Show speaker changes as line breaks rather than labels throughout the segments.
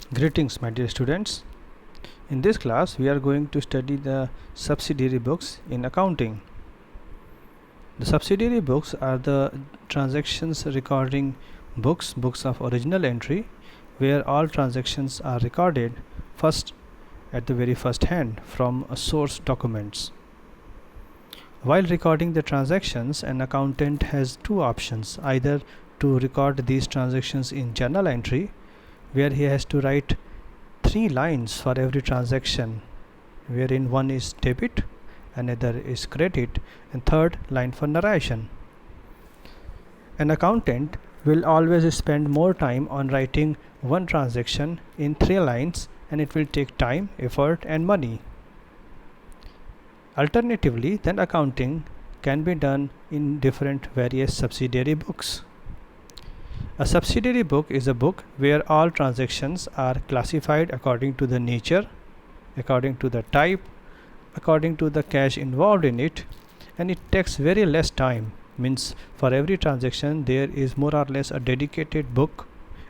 Greetings, my dear students. In this class, we are going to study the subsidiary books in accounting. The subsidiary books are the transactions recording books of original entry, where all transactions are recorded first at the very first hand from source documents. While recording the transactions, an accountant has two options: either to record these transactions in journal entry, where he has to write 3 lines for every transaction, wherein one is debit, another is credit, and third line for narration. An accountant will always spend more time on writing one transaction in 3 lines, and it will take time, effort, and money. Alternatively, then accounting can be done in different various subsidiary books. A subsidiary book is a book where all transactions are classified according to the nature, according to the type, according to the cash involved in it, and it takes very less time. Means for every transaction there is more or less a dedicated book,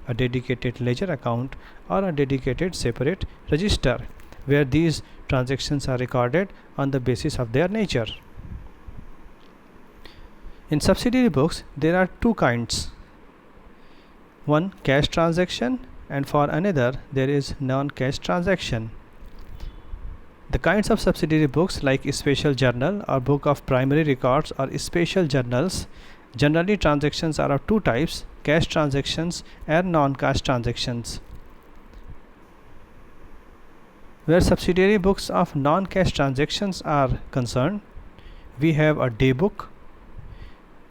a dedicated ledger account, or a dedicated separate register where these transactions are recorded on the basis of their nature. In subsidiary books there are two kinds. One, cash transaction, and for another there is non-cash transaction. The kinds of subsidiary books like special journal or book of primary records or special journals, generally transactions are of two types: cash transactions and non-cash transactions. Where subsidiary books of non-cash transactions are concerned, we have a day book.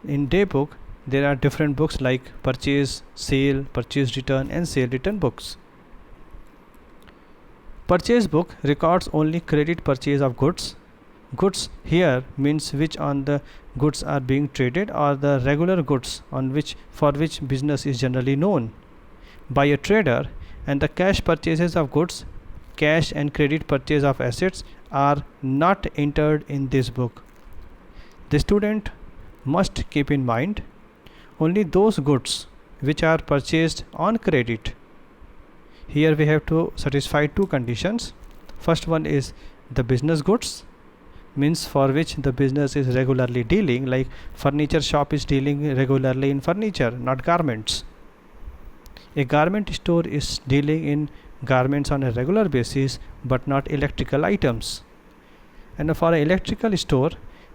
In day book there are different books like purchase, sale, purchase return, and sale return books. Purchase book records only credit purchase of goods. Goods here means which on the goods are being traded, or the regular goods on which for which business is generally known by a trader, and the cash purchases of goods, cash and credit purchase of assets are not entered in this book. The student must keep in mind only those goods which are purchased on credit. Here we have to satisfy two conditions. First one is the business goods, means for which the business is regularly dealing, like furniture shop is dealing regularly in furniture, not garments. A garment store is dealing in garments on a regular basis but not electrical items. And for an electrical store,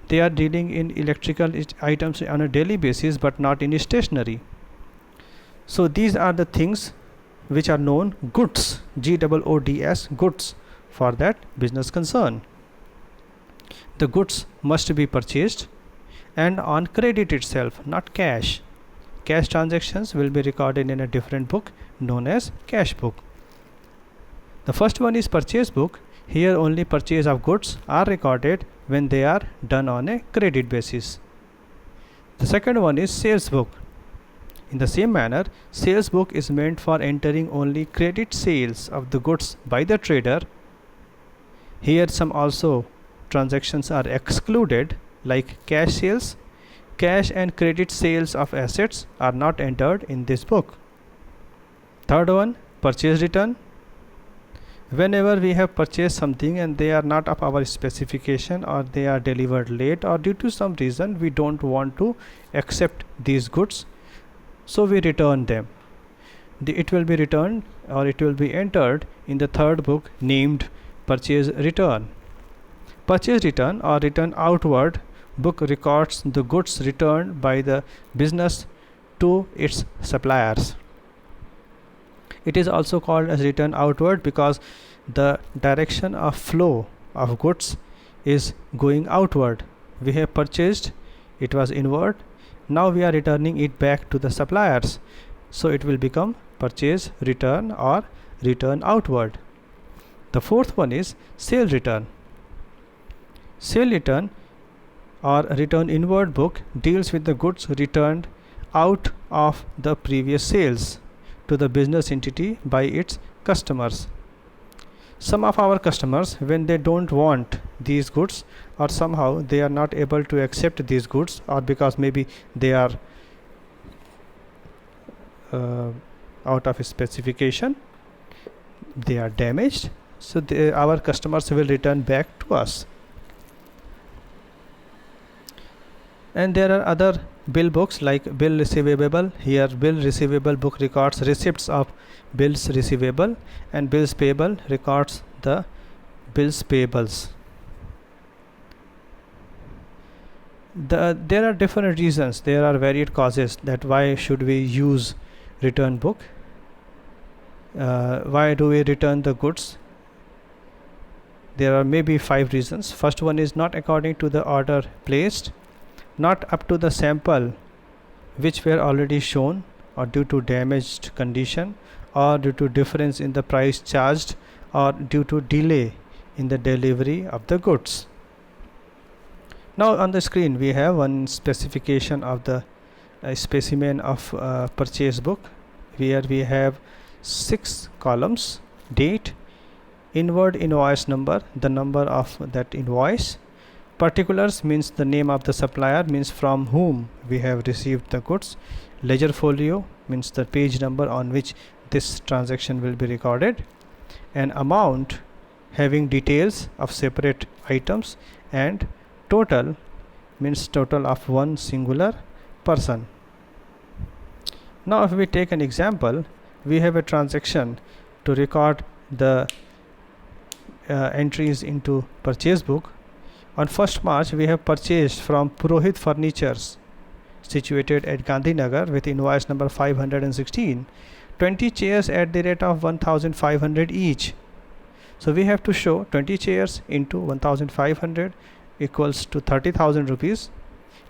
they are dealing in electrical items on a daily basis but not in stationery. So these are the things which are known goods, goods, goods for that business concern. The goods must be purchased and on credit itself, not cash. Cash transactions will be recorded in a different book known as cash book. The first one is purchase book. Here only purchase of goods are recorded when they are done on a credit basis. The second one is sales book. In the same manner, sales book is meant for entering only credit sales of the goods by the trader. Here some also transactions are excluded, like cash sales. Cash and credit sales of assets are not entered in this book. Third one, purchase return. Whenever we have purchased something and they are not of our specification, or they are delivered late, or due to some reason we don't want to accept these goods, so we return them. It will be returned, or it will be entered in the third book named purchase return. Purchase return or return outward book records the goods returned by the business to its suppliers. It is also called as return outward because the direction of flow of goods is going outward. We have purchased, it was inward, now we are returning it back to the suppliers, so it will become purchase return or return outward. The fourth one is sale return. Sale return or return inward book deals with the goods returned out of the previous sales to the business entity by its customers. Some of our customers, when they don't want these goods, or somehow they are not able to accept these goods, or because maybe they are out of specification, they are damaged, so our customers will return back to us. And there are other bill books like bill receivable. Here bill receivable book records receipts of bills receivable, and bills payable records the bills payables. There are different reasons, there are varied causes that why should we use return book. Why do we return the goods? There are maybe 5 reasons. First one is not according to the order placed, not up to the sample which were already shown, or due to damaged condition, or due to difference in the price charged, or due to delay in the delivery of the goods. Now on the screen we have one specification of the specimen of purchase book, where we have 6 columns: date, inward invoice number, the number of that invoice, particulars means the name of the supplier, means from whom we have received the goods, ledger folio means the page number on which this transaction will be recorded, and amount having details of separate items, and total means total of one singular person. Now if we take an example, we have a transaction to record the entries into purchase book. On 1st March we have purchased from Purohit Furnitures situated at Gandhinagar with invoice number 516 20 chairs at the rate of 1500 each. So we have to show 20 chairs into 1500 equals to 30,000 rupees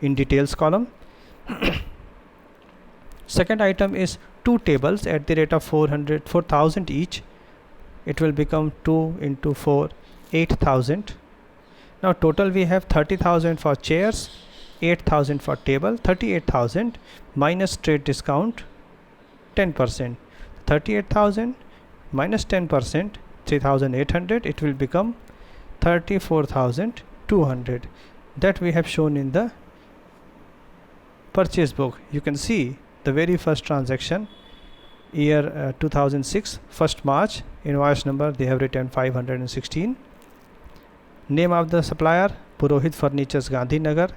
in details column. Second item is 2 tables at the rate of 4,000 each. It will become 2 into 4, 8,000. Now total we have 30,000 for chairs, 8,000 for table, 38,000 minus trade discount 10%. 38,000 minus 10%, 3,800, it will become 34,200. That we have shown in the purchase book. You can see the very first transaction, year 2006, 1st March, invoice number they have written 516, name of the supplier Purohit Furnitures Gandhinagar,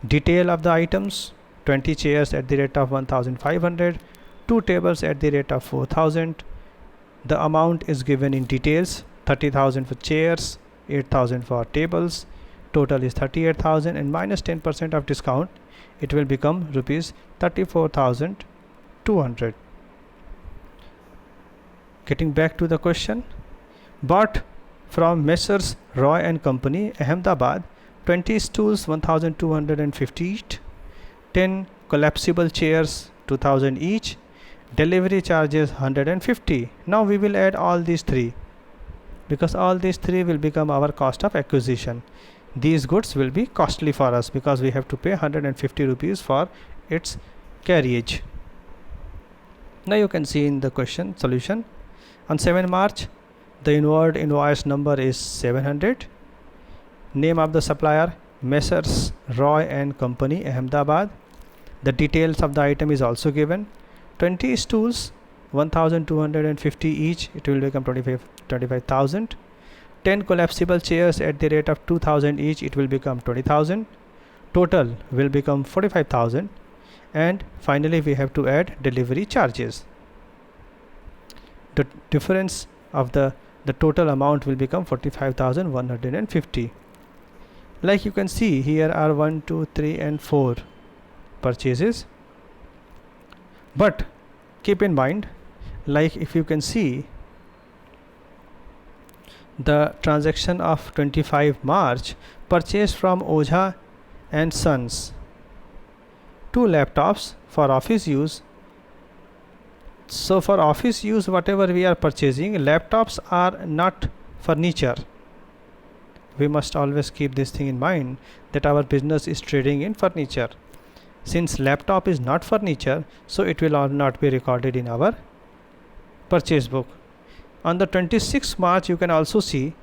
detail of the items 20 chairs at the rate of 1500, 2 tables at the rate of 4,000. The amount is given in details: 30,000 for chairs, 8,000 for tables, total is 38,000, and minus 10% of discount, it will become rupees 34,200. Getting back to the question, bought from Messrs. Roy and Company, Ahmedabad, 20 stools 1,250 each, 10 collapsible chairs 2,000 each, delivery charges 150. Now we will add all these 3, because all these 3 will become our cost of acquisition. These goods will be costly for us because we have to pay 150 rupees for its carriage. Now you can see in the question solution. On 7 March, the inward invoice number is 700. Name of the supplier Messrs. Roy and Company, Ahmedabad. The details of the item is also given. 20 stools 1,250 each, it will become 25,000. 10 collapsible chairs at the rate of 2,000 each, it will become 20,000. Total will become 45,000. And finally we have to add delivery charges. The difference of the total amount will become 45,150. Like you can see, here are 1, 2, 3 and 4 purchases. But keep in mind, like if you can see, the transaction of 25 March, purchase from Ojha and Sons 2 laptops for office use. So for office use, whatever we are purchasing, laptops are not furniture. We must always keep this thing in mind, that our business is trading in furniture. Since laptop is not furniture, so it will not be recorded in our purchase book. On the 26th March, you can also see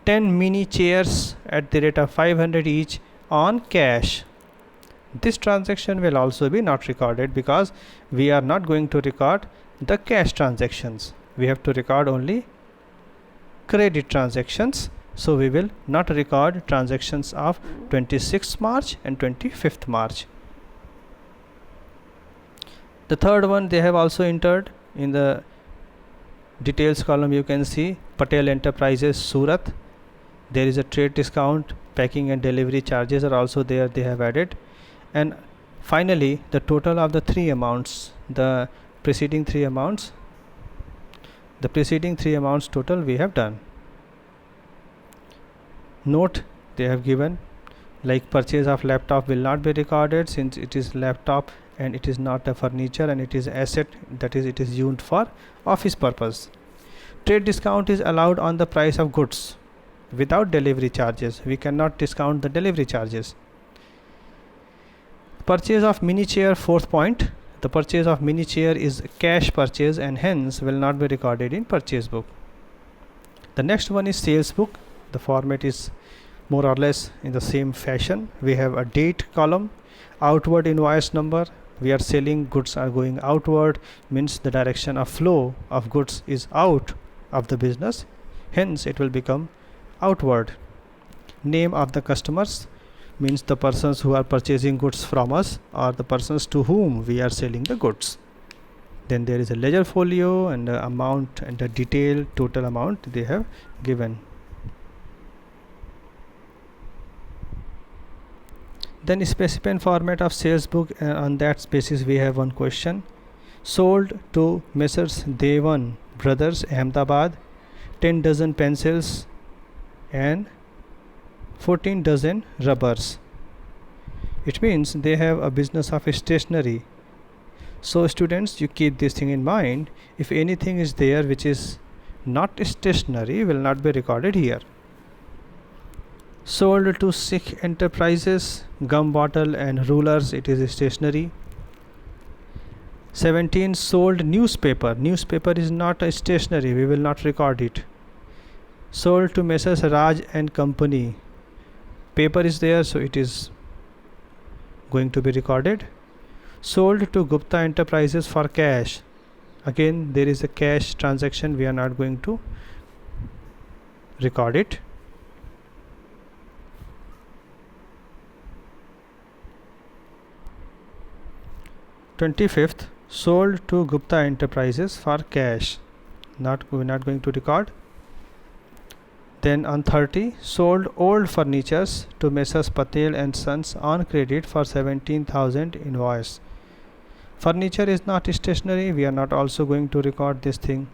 10 mini chairs at the rate of 500 each on cash. This transaction will also be not recorded because we are not going to record the cash transactions. we have to record only credit transactions. So we will not record transactions of 26th March and 25th March. The third one they have also entered in the details column. You can see Patel Enterprises Surat. There is a trade discount, packing and delivery charges are also there, they have added. And finally the total of the three amounts, the preceding three amounts total we have done. Note they have given like purchase of laptop will not be recorded since it is laptop and it is not a furniture and it is asset, that is it is used for office purpose. Trade discount is allowed on the price of goods without delivery charges. We cannot discount the delivery charges. Purchase of mini chair, fourth point. The purchase of mini chair is cash purchase and hence will not be recorded in purchase book. The next one is sales book. The format is more or less in the same fashion. We have a date column, outward invoice number. We are selling, goods are going outward, means the direction of flow of goods is out of the business, hence it will become outward. Name of the customers means the persons who are purchasing goods from us or the persons to whom we are selling the goods. Then there is a ledger folio and the amount and the detailed total amount they have given. Then specified format of sales book, on that basis we have one question. Sold to Messrs. Devan Brothers, Ahmedabad, 10 dozen pencils and 14 dozen rubbers. It means they have a business of stationery. So students, you keep this thing in mind. If anything is there which is not stationery, will not be recorded here. Sold to Sikh Enterprises, gum bottle and rulers, it is stationery. 17. Sold newspaper. Newspaper is not a stationery, we will not record it. Sold to Messrs. Raj and Company. Paper is there, so it is going to be recorded. Sold to Gupta Enterprises for cash. Again, there is a cash transaction, we are not going to record it. 25th, sold to Gupta Enterprises for cash. We're not going to record. Then on 30, sold old furnitures to Messrs. Patel and Sons on credit for 17,000 invoice. Furniture is not stationery, we are not also going to record this thing.